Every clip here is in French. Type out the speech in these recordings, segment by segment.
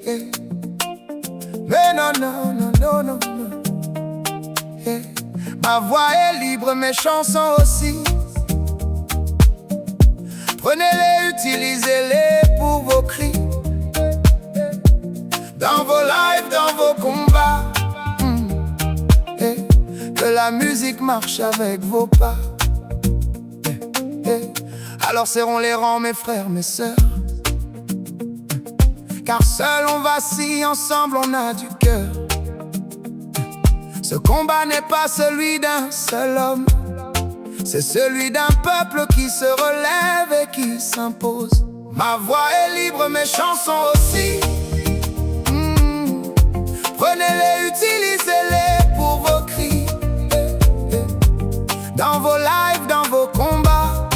yeah. Mais non, non, non, non, non, non, yeah. Ma voix est libre, mes chansons aussi. Prenez-les, utilisez-les pour vos cris. Dans vos lives, dans vos combats, yeah. Que la musique marche avec vos pas, yeah. Yeah. Alors serrons les rangs, mes frères, mes sœurs, car seul on vacille, ensemble on a du cœur. Ce combat n'est pas celui d'un seul homme, c'est celui d'un peuple qui se relève et qui s'impose. Ma voix est libre, mes chansons aussi. Prenez-les, utilisez-les pour vos cris. Dans vos lives, dans vos combats,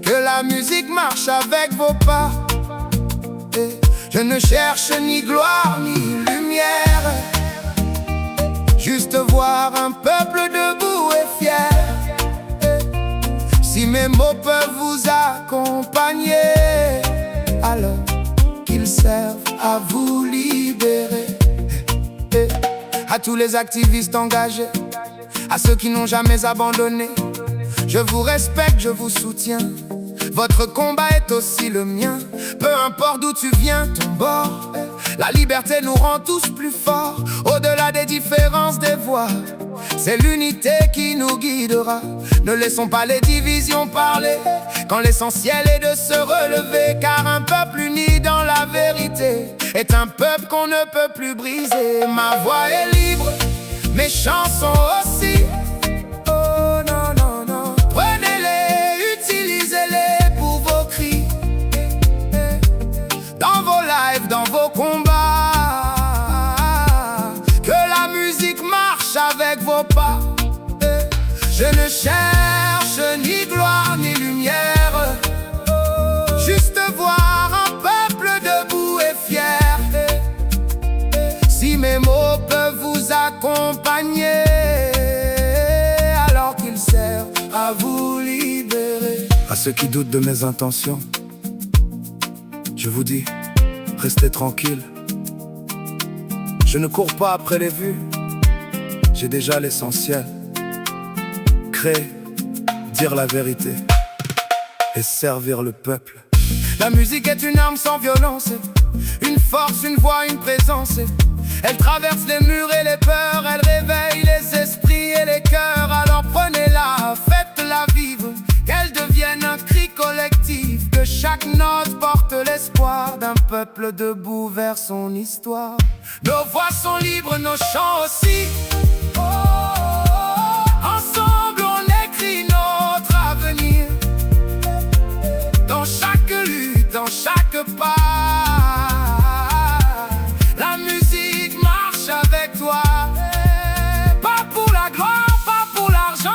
que la musique marche avec vos pas. Je ne cherche ni gloire ni lumière, juste voir un peuple debout et fier. Si mes mots peuvent vous accompagner, alors qu'ils servent à vous libérer. À tous les activistes engagés, à ceux qui n'ont jamais abandonné, je vous respecte, je vous soutiens. Votre combat est aussi le mien. Peu importe d'où tu viens, ton bord, la liberté nous rend tous plus forts. Au-delà des différences des voix, c'est l'unité qui nous guidera. Ne laissons pas les divisions parler, quand l'essentiel est de se relever. Car un peuple uni dans la vérité est un peuple qu'on ne peut plus briser. Ma voix est libre, mes chansons aussi. Oh non, non, non. Prenez-les, utilisez-les pour vos cris. Dans vos lives, dans vos combats, que la musique marche avec vos pas. Je ne cherche ni gloire ni lumière, juste voir un peuple debout et fier. Si mes mots peuvent vous accompagner, alors qu'ils servent à vous libérer. À ceux qui doutent de mes intentions, je vous dis, restez tranquille. Je ne cours pas après les vues, j'ai déjà l'essentiel. Créer, dire la vérité et servir le peuple. La musique est une arme sans violence, une force, une voix, une présence. Elle traverse les murs et les peurs, elle réveille les esprits et les cœurs. Alors prenez-la, faites-la vivre, qu'elle devienne un cri collectif. Que chaque note porte l'espoir d'un peuple debout vers son histoire. Nos voix sont libres, nos chants aussi. Oh, ensemble on écrit notre avenir. Dans chaque lutte, dans chaque pas, la musique marche avec toi. Pas pour la gloire, pas pour l'argent,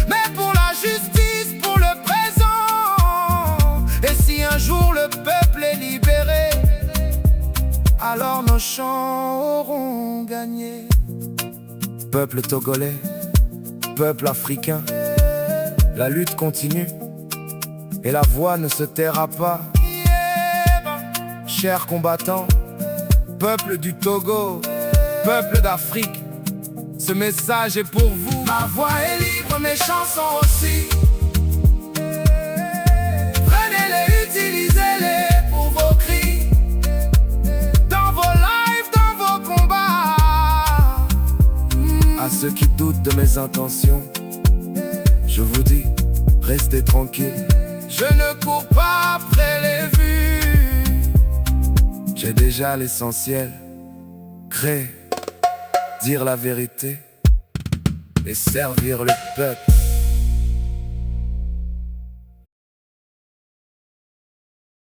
mais pour la justice, pour le présent. Et si un jour le peuple est libéré, alors nos chants auront gagné. Peuple togolais, peuple africain, la lutte continue et la voix ne se taira pas. Chers combattants, peuple du Togo, peuple d'Afrique, ce message est pour vous. Ma voix est libre, mes chansons aussi. Prenez-les, utilisez-les pour vos cris. Dans vos lives, dans vos combats. À ceux qui doutent de mes intentions, je vous dis, restez tranquille. Je ne cours pas après les vues, j'ai déjà l'essentiel. Créer, dire la vérité et servir le peuple.